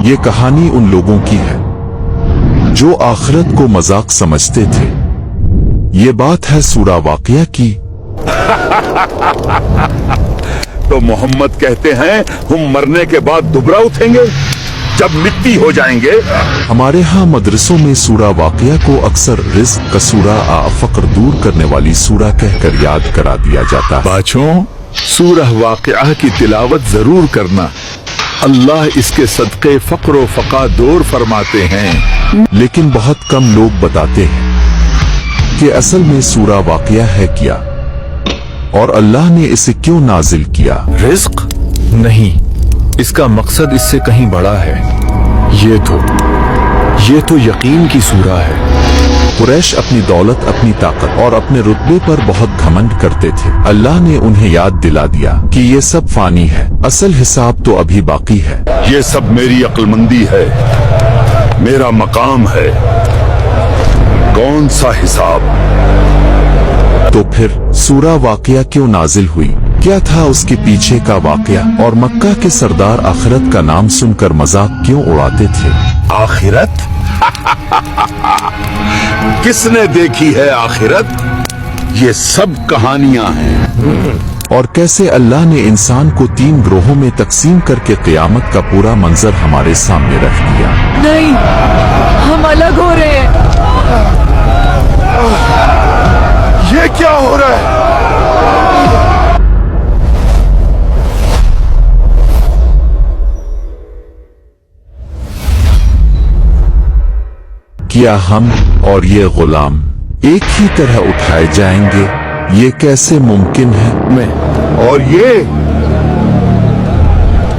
یہ کہانی ان لوگوں کی ہے جو آخرت کو مذاق سمجھتے تھے۔ یہ بات ہے سورہ واقعہ کی۔ تو محمد کہتے ہیں ہم مرنے کے بعد دوبارہ اٹھیں گے جب مٹی ہو جائیں گے۔ ہمارے ہاں مدرسوں میں سورہ واقعہ کو اکثر رزق کا سورہ فقر دور کرنے والی سورہ کہہ کر یاد کرا دیا جاتا ہے۔ بچوں، سورہ واقعہ کی تلاوت ضرور کرنا، اللہ اس کے صدقے فقر و فقا دور فرماتے ہیں۔ لیکن بہت کم لوگ بتاتے ہیں کہ اصل میں سورہ واقعہ ہے کیا، اور اللہ نے اسے کیوں نازل کیا۔ رزق نہیں، اس کا مقصد اس سے کہیں بڑا ہے۔ یہ تو یقین کی سورہ ہے۔ قریش اپنی دولت، اپنی طاقت اور اپنے رتبے پر بہت گھمنڈ کرتے تھے۔ اللہ نے انہیں یاد دلا دیا کہ یہ سب فانی ہے، اصل حساب تو ابھی باقی ہے۔ یہ سب میری عقل مندی ہے، میرا مقام ہے، کون سا حساب؟ تو پھر سورہ واقعہ کیوں نازل ہوئی؟ کیا تھا اس کے پیچھے کا واقعہ؟ اور مکہ کے سردار آخرت کا نام سن کر مذاق کیوں اڑاتے تھے؟ آخرت؟ کس نے دیکھی ہے آخرت؟ یہ سب کہانیاں ہیں۔ اور کیسے اللہ نے انسان کو 3 گروہوں میں تقسیم کر کے قیامت کا پورا منظر ہمارے سامنے رکھ دیا۔ نہیں، ہم الگ ہو رہے ہیں۔ یہ کیا ہو رہا ہے؟ کیا ہم اور یہ غلام ایک ہی طرح اٹھائے جائیں گے؟ یہ کیسے ممکن ہے؟ اور یہ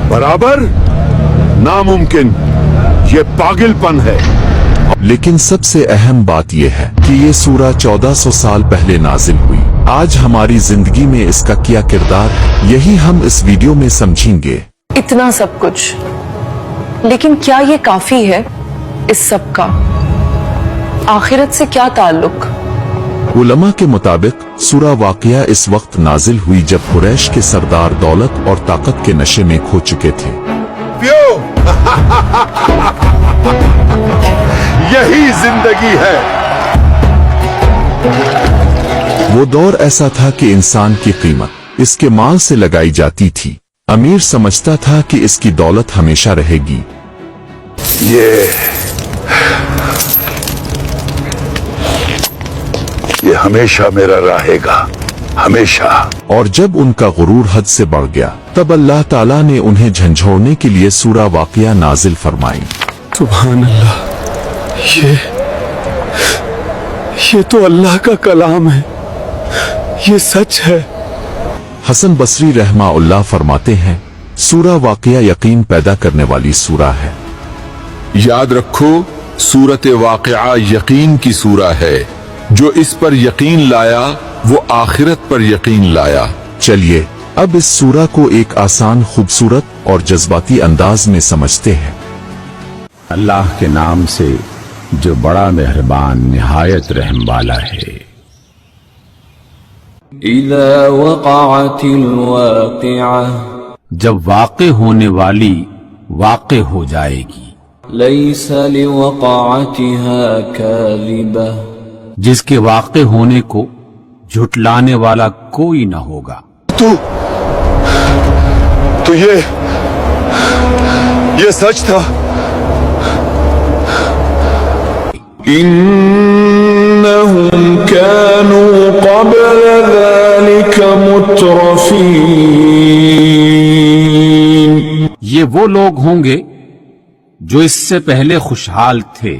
برابر ناممکن، یہ پاگل پن ہے۔ لیکن سب سے اہم بات یہ ہے کہ یہ سورہ 1400 سال پہلے نازل ہوئی۔ آج ہماری زندگی میں اس کا کیا کردار ہے، یہی ہم اس ویڈیو میں سمجھیں گے۔ اتنا سب کچھ، لیکن کیا یہ کافی ہے؟ اس سب کا آخرت سے کیا تعلق؟ علماء کے مطابق سورہ واقعہ اس وقت نازل ہوئی جب قریش کے سردار دولت اور طاقت کے نشے میں کھو چکے تھے۔ یہی زندگی ہے۔ وہ دور ایسا تھا کہ انسان کی قیمت اس کے مال سے لگائی جاتی تھی۔ امیر سمجھتا تھا کہ اس کی دولت ہمیشہ رہے گی۔ یہ ہمیشہ میرا رہے گا، ہمیشہ۔ اور جب ان کا غرور حد سے بڑھ گیا تب اللہ تعالیٰ نے انہیں جھنجھوڑنے کے لیے سورہ واقعہ نازل فرمائی۔ سبحان اللہ، یہ تو اللہ کا کلام ہے، یہ سچ ہے۔ حسن بصری رحمہ اللہ فرماتے ہیں، سورہ واقعہ یقین پیدا کرنے والی سورہ ہے۔ یاد رکھو، سورۃ واقعہ یقین کی سورہ ہے۔ جو اس پر یقین لایا وہ آخرت پر یقین لایا۔ چلیے اب اس سورہ کو ایک آسان، خوبصورت اور جذباتی انداز میں سمجھتے ہیں۔ اللہ کے نام سے جو بڑا مہربان نہایت رحم والا ہے۔ اذا وقعت الواقعہ، جب واقع ہونے والی واقع ہو جائے گی، لیس لوقعتها کاذبہ، جس کے واقع ہونے کو جھٹلانے والا کوئی نہ ہوگا۔ تو یہ سچ تھا۔ انہم كانوا قبل ذلك مترفین، یہ وہ لوگ ہوں گے جو اس سے پہلے خوشحال تھے،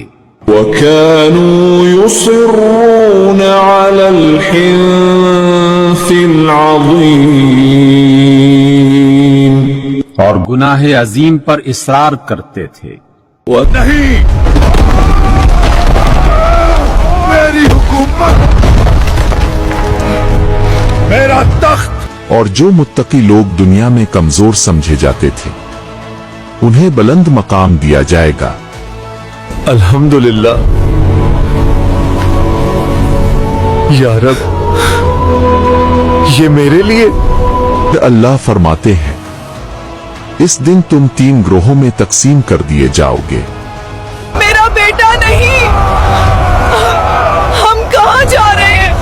وَكَانُوا يُصِرُّونَ عَلَى الْحِنثِ الْعَظِيمِ، اور گناہ عظیم پر اصرار کرتے تھے۔ نہیں، میری حکومت، میرا تخت۔ اور جو متقی لوگ دنیا میں کمزور سمجھے جاتے تھے انہیں بلند مقام دیا جائے گا۔ الحمدللہ، یا رب، یہ میرے لیے۔ اللہ فرماتے ہیں، इस दिन तुम 3 ग्रोहों में तकसीम कर दिए जाओगे। मेरा बेटा नहीं, हम कहाँ जा रहे हैं?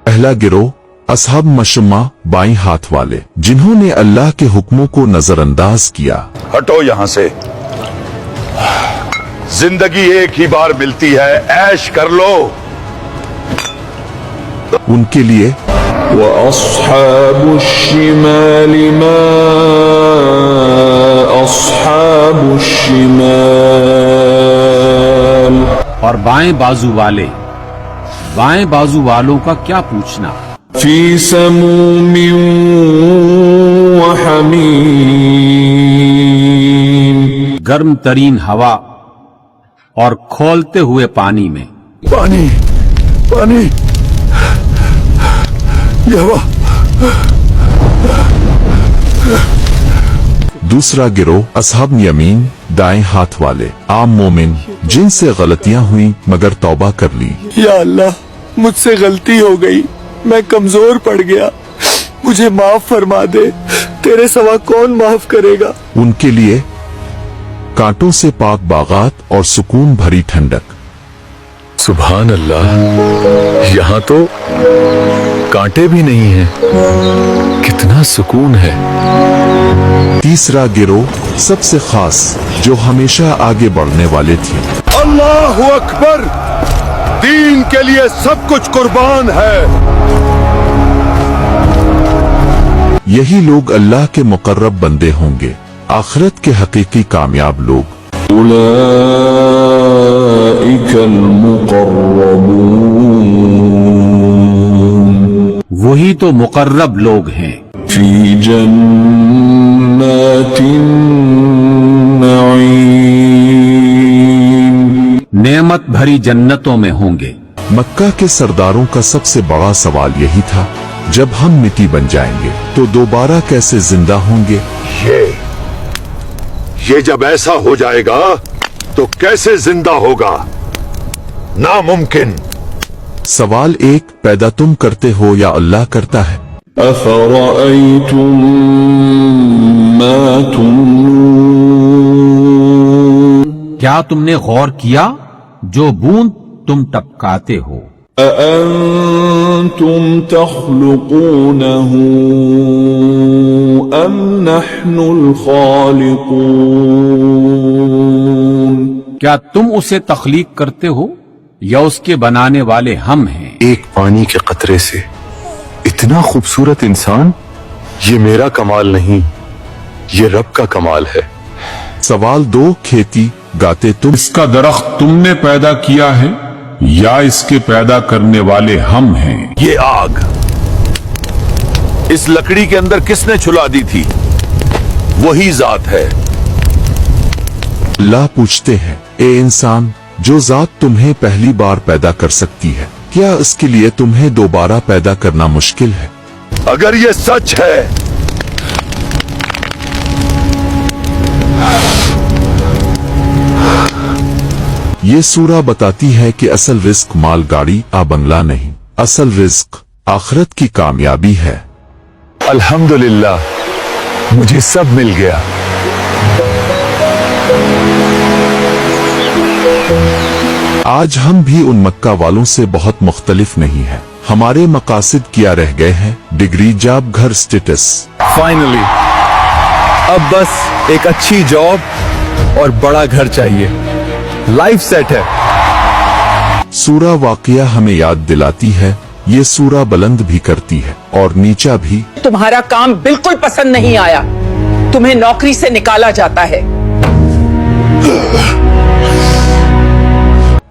पहला गिरोह असहाब मशम्मा बाईं हाथ वाले, जिन्होंने अल्लाह के हुक्मों को नजरअंदाज किया। हटो यहाँ से। जिंदगी एक ही बार मिलती है, ऐश कर लो। उनके लिए वअस्हाबु शिमाल मा अस्हाबु शिमाल। और बाएं बाजू वालों का क्या पूछना। फी समूमिन व हमीम। गर्म तरीन हवा और खौलते हुए पानी में। पानी पानी, ये हवा। दूसरा गिरोह असहाब यमीन दाएं हाथ वाले, आम मोमिन जिनसे गलतियां हुई मगर तौबा कर ली। या अल्लाह, मुझसे गलती हो गई, मैं कमजोर पड़ गया, मुझे माफ फरमा दे, तेरे सिवा कौन माफ करेगा। उनके लिए कांटों से पाक बागात और सुकून भरी ठंडक। सुभान अल्लाह, यहाँ तो कांटे भी नहीं हैं, कितना सुकून है। तीसरा गिरोह सबसे खास, जो हमेशा आगे बढ़ने वाले थे। अल्लाह अकबर, दीन के लिए सब कुछ कुर्बान है। यही लोग अल्लाह के मुकर्रब बंदे होंगे, आखिरत के हकीकी कामयाब लोग। उलाइकल मुक़र्रबून। वही तो मुकर्रब लोग हैं। फी जन्नातिन नईम। नेमत भरी जन्नतों में होंगे। मक्का के सरदारों का सबसे बड़ा सवाल यही था, जब हम मिट्टी बन जाएंगे तो दोबारा कैसे जिंदा होंगे। ये जब ऐसा हो जाएगा तो कैसे जिंदा होगा, नामुमकिन। सवाल एक, पैदा तुम करते हो या अल्लाह करता है। अफ़रअय्तुम मा तुमनून। क्या तुमने गौर किया जो बूंद तुम टपकाते हो। अअंतुम तख्लुक़ूनहु अम नहनुल खालिक़ून। क्या तुम उसे तख्लीक करते हो या उसके बनाने वाले हम हैं। एक पानी के कतरे से इतना खूबसूरत इंसान, ये मेरा कमाल नहीं, ये रब का कमाल है। सवाल 2, खेती गाते तुम। इसका दरख्त तुमने पैदा किया है या इसके पैदा करने वाले हम हैं। ये आग इस लकड़ी के अंदर किसने छुला दी थी, वही जात है। अल्लाह पूछते हैं, ए इंसान, जो जात तुम्हें पहली बार पैदा कर सकती है, क्या इसके लिए तुम्हें दोबारा पैदा करना मुश्किल है। अगर ये सच है ये सूरा बताती है कि असल रिस्क माल गाड़ी आ बंगला नहीं, असल रिस्क आखिरत की कामयाबी है। अल्हम्दुलिल्लाह, मुझे सब मिल गया। आज हम भी उन मक्का वालों से बहुत मुख्तलिफ नहीं है। हमारे मकासद क्या रह गए हैं, डिग्री, जॉब, घर, स्टेटस। फाइनली अब बस एक अच्छी जॉब और बड़ा घर चाहिए, लाइफ सेट है। सूरा वाक़िया हमें याद दिलाती है, ये सूरा बुलंद भी करती है और नीचा भी। तुम्हारा काम बिल्कुल पसंद नहीं आया, तुम्हें नौकरी से निकाला जाता है।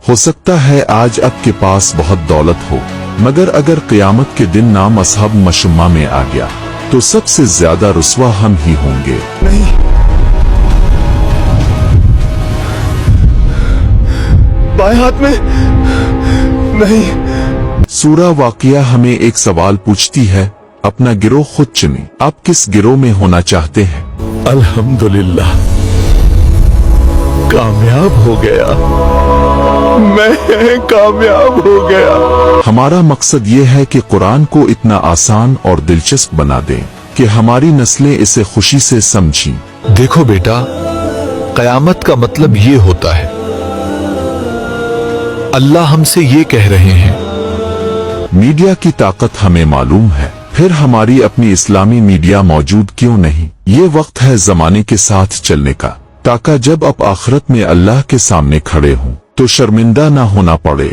हो सकता है आज आपके पास बहुत दौलत हो, मगर अगर क़यामत के दिन नाम असहाब मशम्मा में आ गया तो सबसे ज्यादा रुस्वा हम ही होंगे। नहीं, बाएं हाथ में नहीं। सूरा वाक़िया हमें एक सवाल पूछती है, अपना गिरोह खुद चुने। आप किस गिरोह में होना चाहते हैं। अल्हम्दुलिल्लाह, कामयाब हो गया। मैं कामयाब हो गया। हमारा मकसद ये है कि कुरान को इतना आसान और दिलचस्प बना दें कि हमारी नस्लें इसे खुशी से समझें। देखो बेटा, कयामत का मतलब ये होता है, अल्लाह हमसे ये कह रहे हैं। मीडिया की ताकत हमें मालूम है, फिर हमारी अपनी इस्लामी मीडिया मौजूद क्यों नहीं? ये वक्त है जमाने के साथ चलने का, ताकि जब आप आखिरत में अल्लाह के सामने खड़े हों तो शर्मिंदा ना होना पड़े।